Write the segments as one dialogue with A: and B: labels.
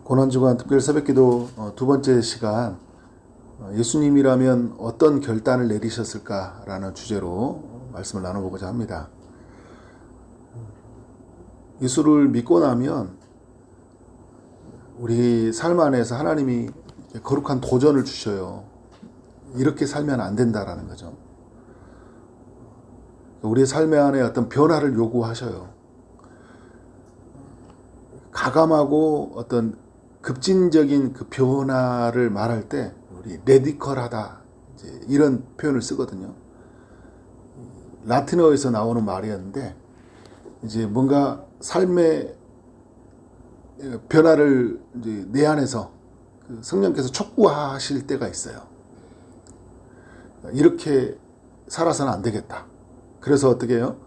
A: 고난주간 특별 새벽기도 두 번째 시간, 예수님이라면 어떤 결단을 내리셨을까라는 주제로 말씀을 나눠보고자 합니다. 예수를 믿고 나면 우리 삶 안에서 하나님이 거룩한 도전을 주셔요. 이렇게 살면 안 된다라는 거죠. 우리의 삶 안에 어떤 변화를 요구하셔요. 가감하고 어떤 급진적인 그 변화를 말할 때 우리 레디컬하다 이런 표현을 쓰거든요. 라틴어에서 나오는 말이었는데 이제 뭔가 삶의 변화를 이제 내 안에서 성령께서 촉구하실 때가 있어요. 이렇게 살아서는 안 되겠다. 그래서 어떻게 해요?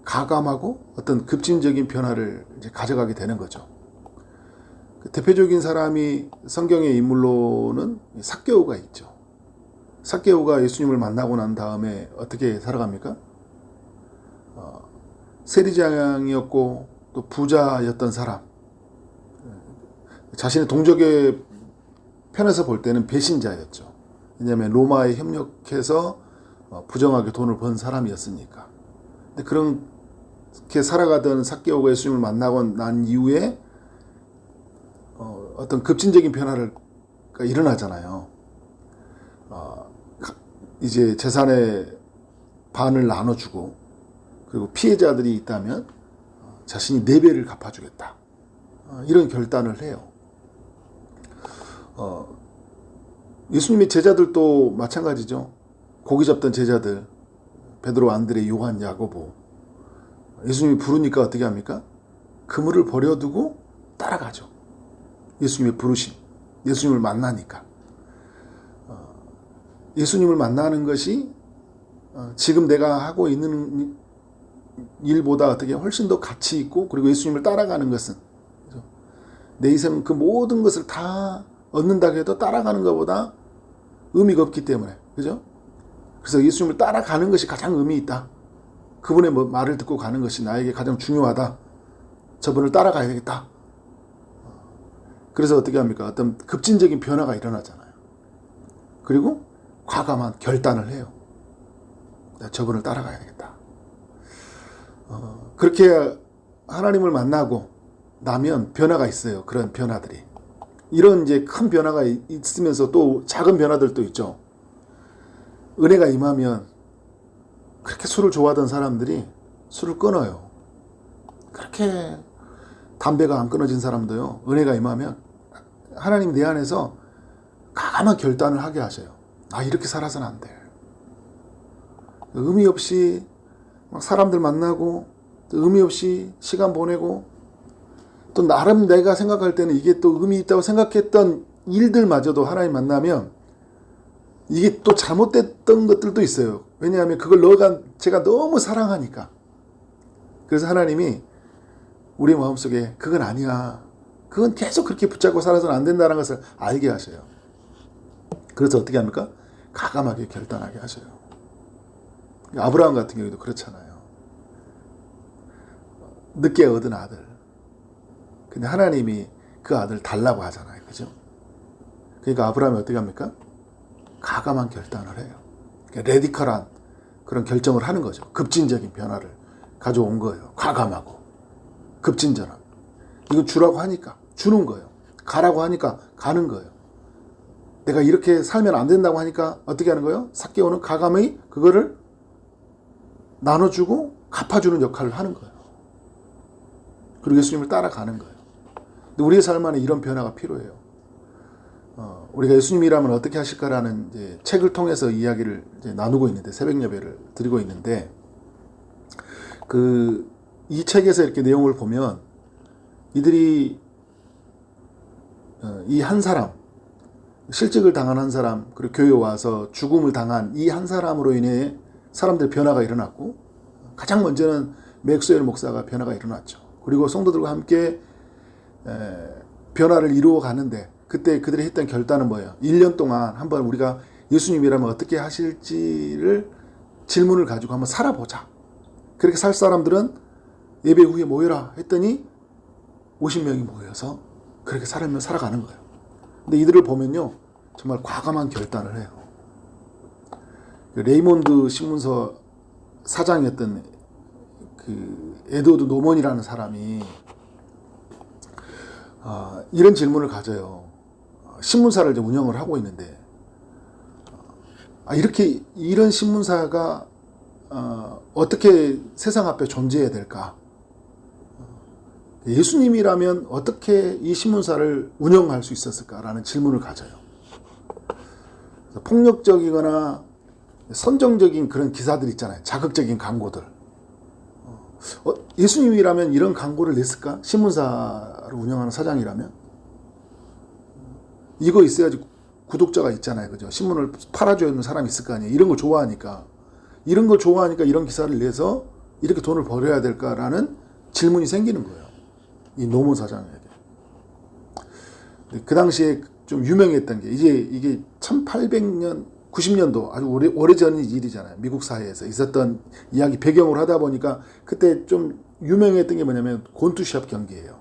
A: 가감하고 어떤 급진적인 변화를 이제 가져가게 되는 거죠. 대표적인 사람이 성경의 인물로는 삭개오가 있죠. 삭개오가 예수님을 만나고 난 다음에 어떻게 살아갑니까? 세리장이었고 또 부자였던 사람, 자신의 동족의 편에서 볼 때는 배신자였죠. 왜냐하면 로마에 협력해서 부정하게 돈을 번 사람이었으니까. 근데 그렇게 살아가던 삭개오가 예수님을 만나고 난 이후에 어떤 급진적인 변화가 일어나잖아요. 이제 재산의 반을 나눠주고, 그리고 피해자들이 있다면 자신이 4배를 갚아주겠다. 이런 결단을 해요. 예수님의 제자들도 마찬가지죠. 고기 잡던 제자들, 베드로, 안드레, 요한, 야고보. 예수님이 부르니까 어떻게 합니까? 그물을 버려두고 따라가죠. 예수님의 부르심, 예수님을 만나니까. 예수님을 만나는 것이 지금 내가 하고 있는 일보다 어떻게 훨씬 더 가치 있고, 그리고 예수님을 따라가는 것은 내 인생 그 모든 것을 다 얻는다고 해도 따라가는 것보다 의미가 없기 때문에, 그죠? 그래서 예수님을 따라가는 것이 가장 의미 있다. 그분의 말을 듣고 가는 것이 나에게 가장 중요하다. 저분을 따라가야 되겠다. 그래서 어떻게 합니까? 어떤 급진적인 변화가 일어나잖아요. 그리고 과감한 결단을 해요. 내가 저분을 따라가야 되겠다. 그렇게 하나님을 만나고 나면 변화가 있어요. 그런 변화들이. 이런 이제 큰 변화가 있으면서 또 작은 변화들도 있죠. 은혜가 임하면 그렇게 술을 좋아하던 사람들이 술을 끊어요. 그렇게 담배가 안 끊어진 사람도요, 은혜가 임하면 하나님 내 안에서 가감한 결단을 하게 하셔요. 이렇게 살아서는 안 돼. 의미 없이 막 사람들 만나고, 또 의미 없이 시간 보내고, 또 나름 내가 생각할 때는 이게 또 의미 있다고 생각했던 일들마저도 하나님 만나면 이게 또 잘못됐던 것들도 있어요. 왜냐하면 그걸 제가 너무 사랑하니까. 그래서 하나님이 우리 마음속에 그건 아니야, 그건 계속 그렇게 붙잡고 살아서는 안 된다는 것을 알게 하셔요. 그래서 어떻게 합니까? 가감하게 결단하게 하셔요. 아브라함 같은 경우도 그렇잖아요. 늦게 얻은 아들. 근데 하나님이 그 아들 달라고 하잖아요. 그죠? 그러니까 아브라함이 어떻게 합니까? 가감한 결단을 해요. 레디컬한 그런 결정을 하는 거죠. 급진적인 변화를 가져온 거예요. 과감하고 급진전한. 이거 주라고 하니까 주는 거예요. 가라고 하니까 가는 거예요. 내가 이렇게 살면 안 된다고 하니까 어떻게 하는 거예요? 삭개오는 가감히 그거를 나눠주고 갚아주는 역할을 하는 거예요. 그리고 예수님을 따라가는 거예요. 근데 우리의 삶 안에 이런 변화가 필요해요. 우리가 예수님이라면 어떻게 하실까라는 이제 책을 통해서 이야기를 이제 나누고 있는데, 새벽 예배를 드리고 있는데, 이 책에서 이렇게 내용을 보면 이들이 이 한 사람, 실직을 당한 한 사람, 그리고 교회에 와서 죽음을 당한 이 한 사람으로 인해 사람들의 변화가 일어났고, 가장 먼저는 맥스웰 목사가 변화가 일어났죠. 그리고 성도들과 함께 변화를 이루어 가는데, 그때 그들이 했던 결단은 뭐예요? 1년 동안 한번 우리가 예수님이라면 어떻게 하실지를 질문을 가지고 한번 살아보자. 그렇게 살 사람들은 예배 후에 모여라 했더니 50명이 모여서 그렇게 살면 살아가는 거예요. 근데 이들을 보면요, 정말 과감한 결단을 해요. 레이몬드 신문서 사장이었던 그 에드워드 노먼이라는 사람이 이런 질문을 가져요. 신문사를 이제 운영을 하고 있는데 이렇게 이런 신문사가 어떻게 세상 앞에 존재해야 될까? 예수님이라면 어떻게 이 신문사를 운영할 수 있었을까라는 질문을 가져요. 폭력적이거나 선정적인 그런 기사들 있잖아요. 자극적인 광고들. 예수님이라면 이런 광고를 냈을까? 신문사를 운영하는 사장이라면? 이거 있어야지 구독자가 있잖아요. 그죠? 신문을 팔아줘야 하는 사람이 있을 거 아니에요. 이런 걸 좋아하니까. 이런 걸 좋아하니까 이런 기사를 내서 이렇게 돈을 벌어야 될까라는 질문이 생기는 거예요. 이 노먼 사장에게. 그 당시에 좀 유명했던 게 이게 1800년, 90년도 아주 오래전 일이잖아요. 미국 사회에서 있었던 이야기 배경으로 하다 보니까 그때 좀 유명했던 게 뭐냐면 곤투시합 경기예요.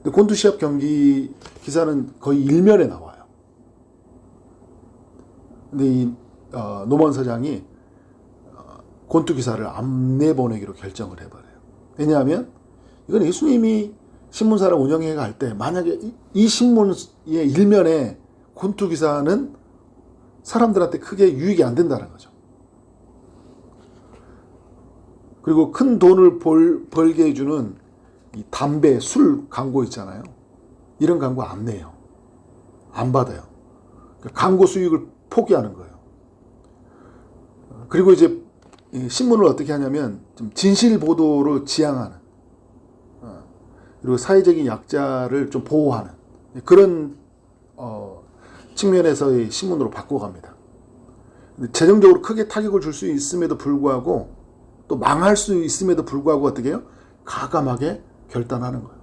A: 근데 곤투시합 경기 기사는 거의 일면에 나와요. 근데 이 노먼 사장이 곤투 기사를 안 내보내기로 결정을 해버려요. 왜냐하면 이건 예수님이 신문사를 운영해 갈 때 만약에 이 신문의 일면에 곤투 기사는 사람들한테 크게 유익이 안 된다는 거죠. 그리고 큰 돈을 벌게 해주는 이 담배, 술 광고 있잖아요. 이런 광고 안 내요. 안 받아요. 그러니까 광고 수익을 포기하는 거예요. 그리고 이제 신문을 어떻게 하냐면 좀 진실 보도로 지향하는, 그리고 사회적인 약자를 좀 보호하는 그런 측면에서의 신문으로 바꿔갑니다. 재정적으로 크게 타격을 줄 수 있음에도 불구하고 또 망할 수 있음에도 불구하고 어떻게 해요? 과감하게 결단하는 거예요.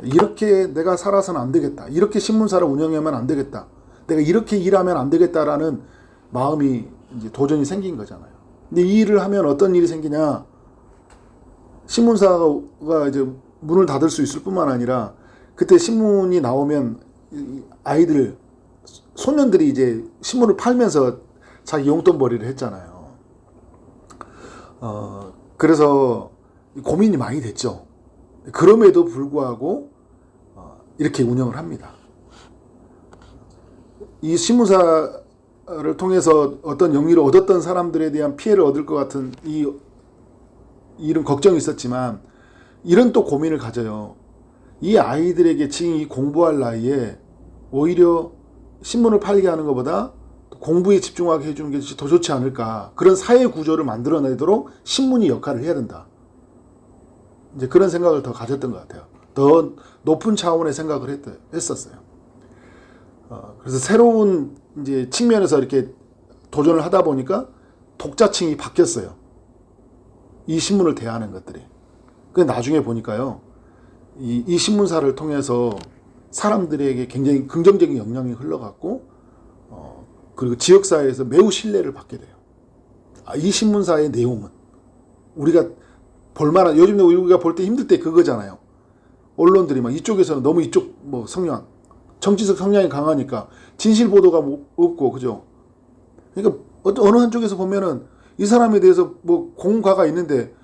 A: 이렇게 내가 살아서는 안 되겠다. 이렇게 신문사를 운영하면 안 되겠다. 내가 이렇게 일하면 안 되겠다라는 마음이 이제 도전이 생긴 거잖아요. 근데 이 일을 하면 어떤 일이 생기냐? 신문사가 이제 문을 닫을 수 있을 뿐만 아니라 그때 신문이 나오면 아이들, 소년들이 이제 신문을 팔면서 자기 용돈벌이를 했잖아요. 그래서 고민이 많이 됐죠. 그럼에도 불구하고 이렇게 운영을 합니다. 이 신문사를 통해서 어떤 영리를 얻었던 사람들에 대한 피해를 얻을 것 같은 이런 걱정이 있었지만 이런 또 고민을 가져요. 이 아이들에게 지금 이 공부할 나이에 오히려 신문을 팔게 하는 것보다 공부에 집중하게 해주는 게 더 좋지 않을까. 그런 사회 구조를 만들어내도록 신문이 역할을 해야 된다. 이제 그런 생각을 더 가졌던 것 같아요. 더 높은 차원의 생각을 했었어요. 그래서 새로운 이제 측면에서 이렇게 도전을 하다 보니까 독자층이 바뀌었어요. 이 신문을 대하는 것들이. 근데 나중에 보니까요, 이 신문사를 통해서 사람들에게 굉장히 긍정적인 영향이 흘러갔고, 그리고 지역사회에서 매우 신뢰를 받게 돼요. 이 신문사의 내용은 우리가 볼만한, 요즘 우리가 볼 때 힘들 때 그거잖아요. 언론들이 막 이쪽에서는 너무 이쪽 뭐 성향, 정치적 성향이 강하니까 진실 보도가 없고, 그죠? 그러니까 어느 한쪽에서 보면은 이 사람에 대해서 뭐 공과가 있는데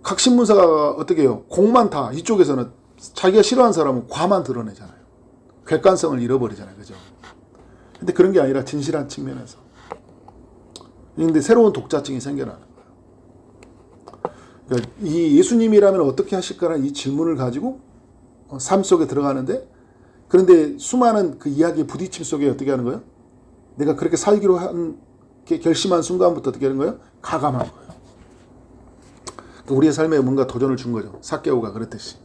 A: 각 신문사가 어떻게 해요? 공만 다, 이쪽에서는 자기가 싫어하는 사람은 과만 드러내잖아요. 객관성을 잃어버리잖아요. 그죠? 근데 그런 게 아니라 진실한 측면에서. 근데 새로운 독자층이 생겨나는 거예요. 그러니까 이 예수님이라면 어떻게 하실까라는 이 질문을 가지고 삶 속에 들어가는데, 그런데 수많은 그 이야기의 부딪힘 속에 어떻게 하는 거예요? 내가 그렇게 살기로 결심한 순간부터 어떻게 하는 거예요? 가감한 거예요. 우리의 삶에 뭔가 도전을 준 거죠. 삭개오가 그렇듯이.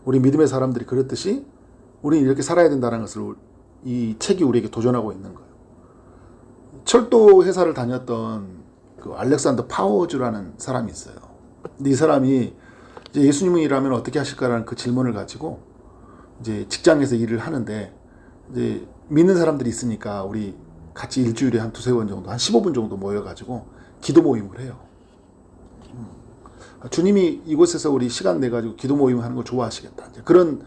A: 우리 믿음의 사람들이 그렇듯이 우리는 이렇게 살아야 된다는 것을 이 책이 우리에게 도전하고 있는 거예요. 철도 회사를 다녔던 그 알렉산더 파워즈라는 사람이 있어요. 근데 이 사람이 이제 예수님이라면 어떻게 하실까라는 그 질문을 가지고 이제 직장에서 일을 하는데, 이제 믿는 사람들이 있으니까 우리 같이 일주일에 한 두세 번 정도, 한 15분 정도 모여가지고 기도 모임을 해요. 주님이 이곳에서 우리 시간 내가지고 기도 모임 하는 걸 좋아하시겠다. 이제 그런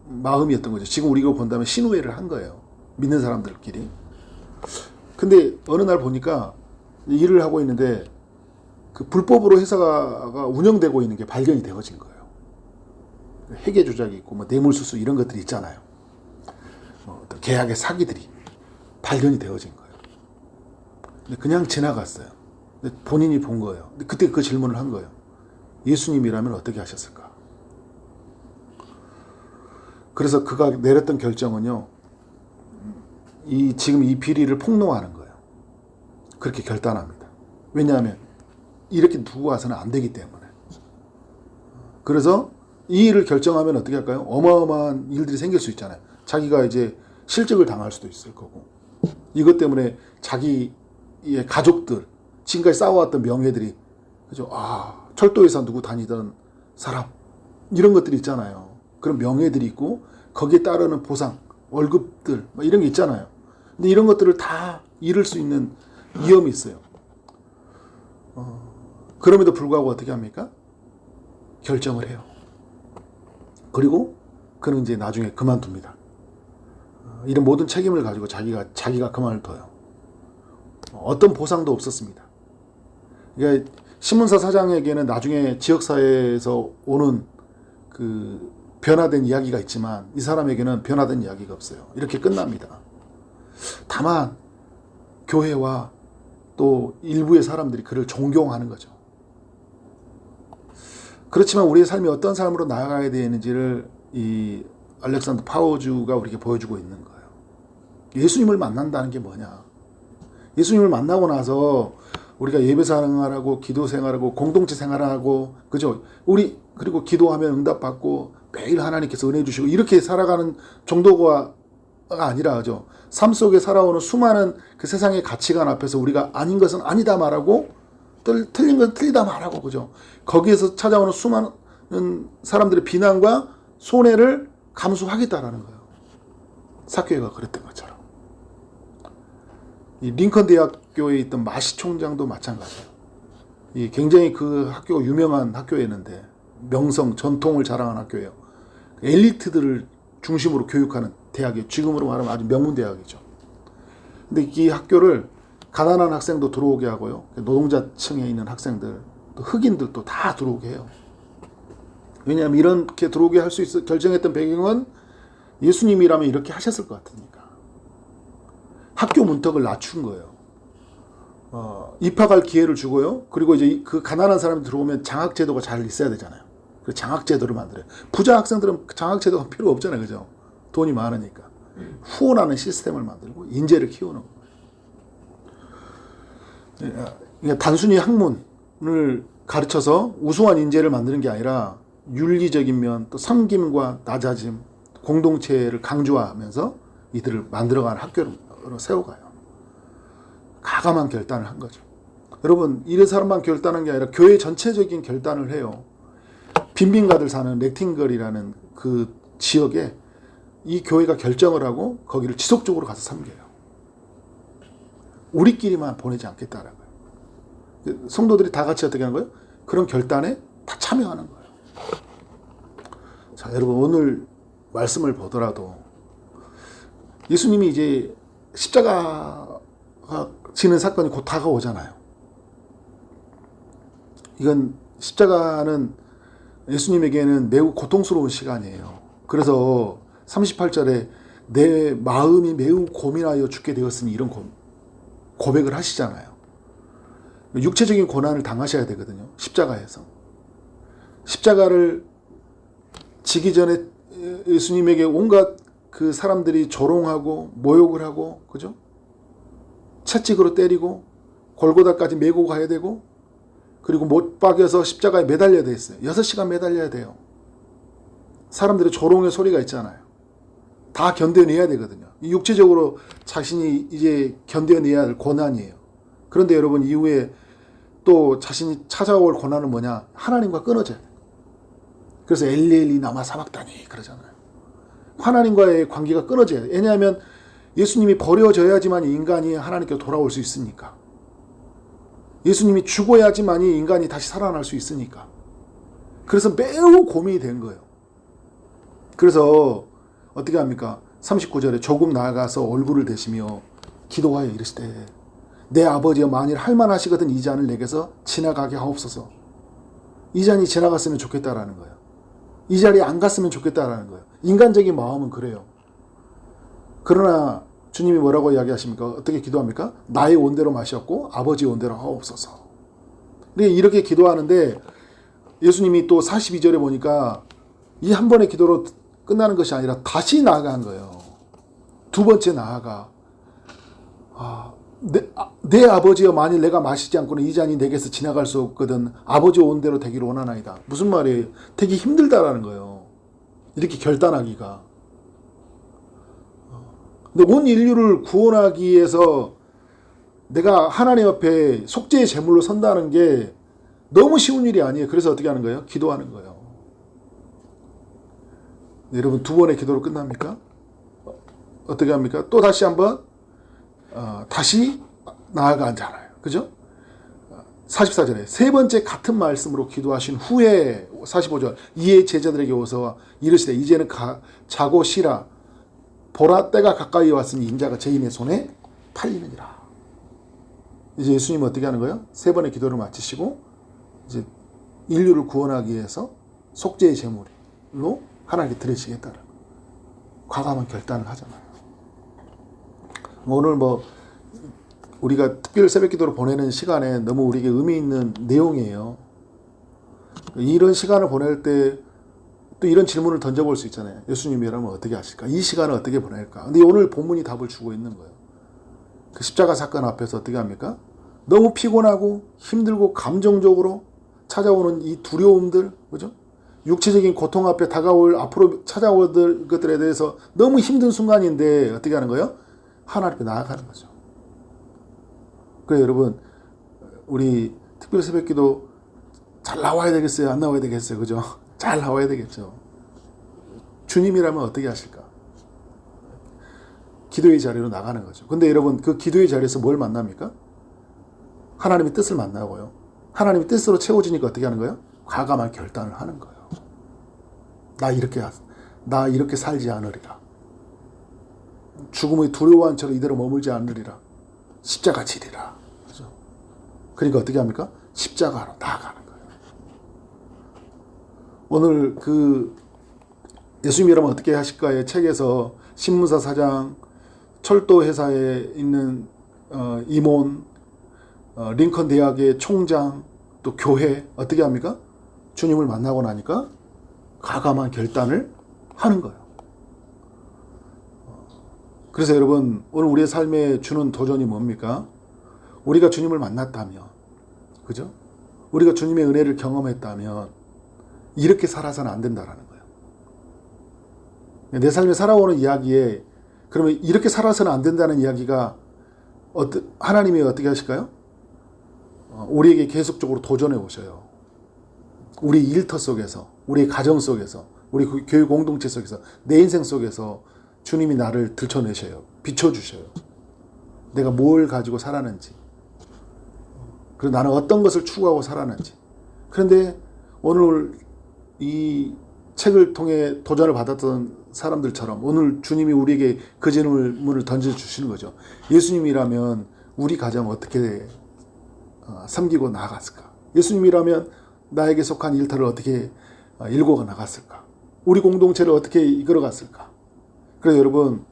A: 마음이었던 거죠. 지금 우리가 본다면 신우회를 한 거예요. 믿는 사람들끼리. 근데 어느 날 보니까 일을 하고 있는데 그 불법으로 회사가 운영되고 있는 게 발견이 되어진 거예요. 회계 조작이 있고 뭐 뇌물수수 이런 것들이 있잖아요. 어떤 계약의 사기들이 발견이 되어진 거예요. 근데 그냥 지나갔어요. 근데 본인이 본 거예요. 근데 그때 그 질문을 한 거예요. 예수님이라면 어떻게 하셨을까? 그래서 그가 내렸던 결정은요. 지금 이 비리를 폭로하는 거예요. 그렇게 결단합니다. 왜냐하면 이렇게 두고 와서는 안 되기 때문에. 그래서 이 일을 결정하면 어떻게 할까요? 어마어마한 일들이 생길 수 있잖아요. 자기가 이제 실직을 당할 수도 있을 거고. 이것 때문에 자기의 가족들, 지금까지 쌓아왔던 명예들이, 그죠? 철도에서 누구 다니던 사람, 이런 것들이 있잖아요. 그런 명예들이 있고, 거기에 따르는 보상, 월급들, 이런 게 있잖아요. 근데 이런 것들을 다 잃을 수 있는 위험이 있어요. 그럼에도 불구하고 어떻게 합니까? 결정을 해요. 그리고 그는 이제 나중에 그만둡니다. 이런 모든 책임을 가지고 자기가 그만을 둬요. 어떤 보상도 없었습니다. 그러니까 신문사 사장에게는 나중에 지역사회에서 오는 그 변화된 이야기가 있지만 이 사람에게는 변화된 이야기가 없어요. 이렇게 끝납니다. 다만 교회와 또 일부의 사람들이 그를 존경하는 거죠. 그렇지만 우리의 삶이 어떤 삶으로 나아가야 되는지를 이 알렉산더 파워주가 우리에게 보여주고 있는 거예요. 예수님을 만난다는 게 뭐냐? 예수님을 만나고 나서 우리가 예배 생활하고 기도 생활하고 공동체 생활하고 그죠? 우리 그리고 기도하면 응답받고 매일 하나님께서 은혜 주시고 이렇게 살아가는 정도가 아니라 그죠? 삶 속에 살아오는 수많은 그 세상의 가치관 앞에서 우리가 아닌 것은 아니다 말하고 틀린 것은 틀리다 말하고 그죠? 거기에서 찾아오는 수많은 사람들의 비난과 손해를 감수하겠다라는 거예요. 사케오가 그랬던 것처럼. 이 링컨 대학교에 있던 마시 총장도 마찬가지예요. 굉장히 그 학교가 유명한 학교였는데 명성, 전통을 자랑한 학교예요. 엘리트들을 중심으로 교육하는 대학이에요. 지금으로 말하면 아주 명문 대학이죠. 근데 이 학교를 가난한 학생도 들어오게 하고요. 노동자층에 있는 학생들, 또 흑인들도 다 들어오게 해요. 왜냐하면 이렇게 들어오게 할 수 있어 결정했던 배경은 예수님이라면 이렇게 하셨을 것 같으니까. 학교 문턱을 낮춘 거예요. 입학할 기회를 주고요. 그리고 이제 그 가난한 사람이 들어오면 장학제도가 잘 있어야 되잖아요. 그 장학제도를 만들어요. 부자 학생들은 장학제도가 필요 없잖아요. 그죠? 돈이 많으니까. 후원하는 시스템을 만들고 인재를 키우는 거예요. 그러니까 단순히 학문을 가르쳐서 우수한 인재를 만드는 게 아니라 윤리적인 면, 또 섬김과 낮아짐, 공동체를 강조하면서 이들을 만들어가는 학교로 세워가요. 가감한 결단을 한 거죠. 여러분, 이런 사람만 결단한 게 아니라 교회 전체적인 결단을 해요. 빈민가들 사는 렉팅걸이라는 그 지역에 이 교회가 결정을 하고 거기를 지속적으로 가서 섬겨요. 우리끼리만 보내지 않겠다라고요. 성도들이 다 같이 어떻게 하는 거예요? 그런 결단에 다 참여하는 거예요. 자, 여러분 오늘 말씀을 보더라도 예수님이 이제 십자가가 지는 사건이 곧 다가오잖아요. 이건 십자가는 예수님에게는 매우 고통스러운 시간이에요. 그래서 38절에 내 마음이 매우 고민하여 죽게 되었으니 이런 고백을 하시잖아요. 육체적인 고난을 당하셔야 되거든요. 십자가에서. 십자가를 지기 전에 예수님에게 온갖 그 사람들이 조롱하고 모욕을 하고 그죠? 채찍으로 때리고 골고다까지 메고 가야 되고 그리고 못 박여서 십자가에 매달려야 됐어요. 6시간 매달려야 돼요. 사람들의 조롱의 소리가 있잖아요. 다 견뎌내야 되거든요. 이 육체적으로 자신이 이제 견뎌내야 할 고난이에요. 그런데 여러분 이후에 또 자신이 찾아올 고난은 뭐냐? 하나님과 끊어져야 돼요. 그래서 엘리엘리 나마 사박다니 그러잖아요. 하나님과의 관계가 끊어져야 돼요. 왜냐하면 예수님이 버려져야지만 인간이 하나님께 돌아올 수 있으니까. 예수님이 죽어야지만이 인간이 다시 살아날 수 있으니까. 그래서 매우 고민이 된 거예요. 그래서 어떻게 합니까? 39절에 조금 나아가서 얼굴을 대시며 기도하여 이르시되 내 아버지여 만일 할만하시거든 이 잔을 내게서 지나가게 하옵소서. 이 잔이 지나갔으면 좋겠다라는 거예요. 이 자리에 안 갔으면 좋겠다라는 거예요. 인간적인 마음은 그래요. 그러나 주님이 뭐라고 이야기하십니까? 어떻게 기도합니까? 나의 온대로 마셨고 아버지의 온대로 하옵소서. 이렇게 기도하는데 예수님이 또 42절에 보니까 이 한 번의 기도로 끝나는 것이 아니라 다시 나아간 거예요. 두 번째 나아가 내 아버지여 만일 내가 마시지 않고는 이 잔이 내게서 지나갈 수 없거든 아버지 온대로 되기를 원하나이다. 무슨 말이에요? 되게 힘들다라는 거예요. 이렇게 결단하기가. 근데 온 인류를 구원하기 위해서 내가 하나님 앞에 속죄의 제물로 선다는 게 너무 쉬운 일이 아니에요. 그래서 어떻게 하는 거예요? 기도하는 거예요. 네, 여러분 두 번의 기도로 끝납니까? 어떻게 합니까? 또 다시 한번 다시 나아가 앉아요. 그죠? 44절에 세 번째 같은 말씀으로 기도하신 후에 45절 이에 제자들에게 오서 이르시되 이제는 자고 쉬라 보라 때가 가까이 왔으니 인자가 죄인의 손에 팔리느니라. 이제 예수님은 어떻게 하는 거예요? 세 번의 기도를 마치시고 이제 인류를 구원하기 위해서 속죄의 제물로 하나님께 드리시겠다는 과감한 결단을 하잖아요. 오늘 우리가 특별 새벽기도를 보내는 시간에 너무 우리에게 의미 있는 내용이에요. 이런 시간을 보낼 때 또 이런 질문을 던져볼 수 있잖아요. 예수님이라면 어떻게 하실까? 이 시간을 어떻게 보낼까? 근데 오늘 본문이 답을 주고 있는 거예요. 그 십자가 사건 앞에서 어떻게 합니까? 너무 피곤하고 힘들고 감정적으로 찾아오는 이 두려움들, 그죠? 육체적인 고통 앞에 앞으로 찾아올 것들에 대해서 너무 힘든 순간인데 어떻게 하는 거예요? 하나님께 나아가는 거죠. 그래서 여러분, 우리 특별 새벽기도 잘 나와야 되겠어요? 안 나와야 되겠어요? 그죠? 잘 나와야 되겠죠. 주님이라면 어떻게 하실까? 기도의 자리로 나가는 거죠. 근데 여러분, 그 기도의 자리에서 뭘 만납니까? 하나님의 뜻을 만나고요. 하나님의 뜻으로 채워지니까 어떻게 하는 거예요? 과감한 결단을 하는 거예요. 나 이렇게 살지 않으리라. 죽음의 두려워한 채로 이대로 머물지 않으리라. 십자가 지리라. 그죠? 그러니까 어떻게 합니까? 십자가로 나아가는 거예요. 오늘 예수님이라면 어떻게 하실까의 책에서 신문사 사장, 철도 회사에 있는 임원, 링컨 대학의 총장, 또 교회 어떻게 합니까? 주님을 만나고 나니까 과감한 결단을 하는 거예요. 그래서 여러분, 오늘 우리의 삶에 주는 도전이 뭡니까? 우리가 주님을 만났다면, 그죠? 우리가 주님의 은혜를 경험했다면 이렇게 살아서는 안 된다라는 거예요. 내 삶에 살아오는 이야기에 그러면 이렇게 살아서는 안 된다는 이야기가 하나님이 어떻게 하실까요? 우리에게 계속적으로 도전해 오셔요. 우리 일터 속에서, 우리 가정 속에서, 우리 교육 공동체 속에서, 내 인생 속에서 주님이 나를 들춰내셔요. 비춰주셔요. 내가 뭘 가지고 살았는지, 그리고 나는 어떤 것을 추구하고 살았는지. 그런데 오늘 이 책을 통해 도전을 받았던 사람들처럼 오늘 주님이 우리에게 그 질문을 던져주시는 거죠. 예수님이라면 우리 가정 어떻게 섬기고 나갔을까? 예수님이라면 나에게 속한 일터를 어떻게 일궈 나갔을까? 우리 공동체를 어떻게 이끌어 갔을까? 그래서 여러분,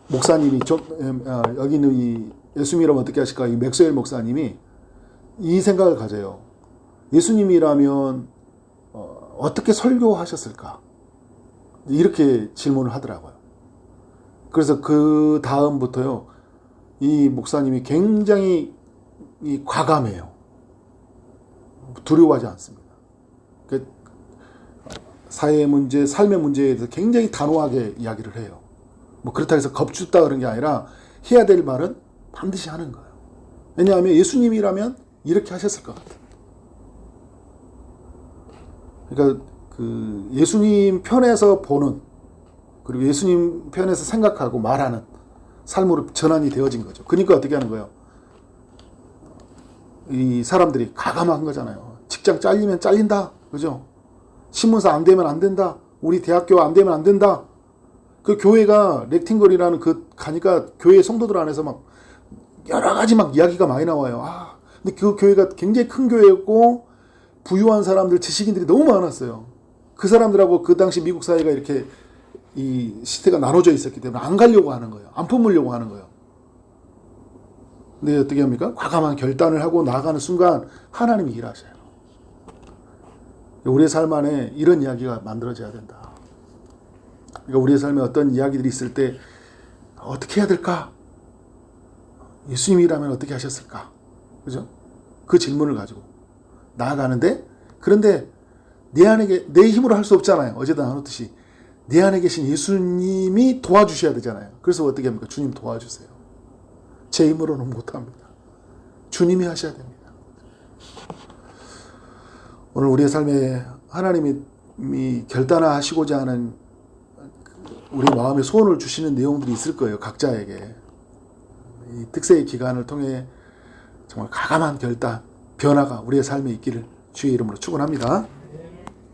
A: 목사님이 여기 있는 이 예수님이라면 어떻게 하실까? 이 맥스웰 목사님이 이 생각을 가져요. 예수님이라면 어떻게 설교하셨을까? 이렇게 질문을 하더라고요. 그래서 그 다음부터요, 이 목사님이 굉장히 과감해요. 두려워하지 않습니다. 사회의 문제, 삶의 문제에 대해서 굉장히 단호하게 이야기를 해요. 그렇다고 해서 겁주다 그런 게 아니라 해야 될 말은 반드시 하는 거예요. 왜냐하면 예수님이라면 이렇게 하셨을 것 같아요. 그러니까 예수님 편에서 보는, 그리고 예수님 편에서 생각하고 말하는 삶으로 전환이 되어진 거죠. 그러니까 어떻게 하는 거예요? 이 사람들이 가감한 거잖아요. 직장 잘리면 잘린다. 그죠? 신문사 안 되면 안 된다. 우리 대학교 안 되면 안 된다. 그 교회가 렉팅걸이라는 그 가니까 교회 성도들 안에서 막 여러 가지 막 이야기가 많이 나와요. 근데 그 교회가 굉장히 큰 교회였고 부유한 사람들, 지식인들이 너무 많았어요. 그 사람들하고 그 당시 미국 사회가 이렇게 이 시대가 나눠져 있었기 때문에 안 가려고 하는 거예요. 안 품으려고 하는 거예요. 근데 어떻게 합니까? 과감한 결단을 하고 나아가는 순간 하나님이 일하셔요. 우리의 삶 안에 이런 이야기가 만들어져야 된다. 그러니까 우리의 삶에 어떤 이야기들이 있을 때 어떻게 해야 될까? 예수님이라면 어떻게 하셨을까? 그죠? 그 질문을 가지고 나아가는데, 그런데 내 힘으로 할 수 없잖아요. 어제도 나눴듯이 내 안에 계신 예수님이 도와주셔야 되잖아요. 그래서 어떻게 합니까? 주님 도와주세요. 제 힘으로는 못합니다. 주님이 하셔야 됩니다. 오늘 우리의 삶에 하나님이 결단하시고자 하는 우리 마음에 소원을 주시는 내용들이 있을 거예요. 각자에게. 이 특세의 기간을 통해 정말 가감한 결단, 변화가 우리의 삶에 있기를 주의 이름으로 축원합니다.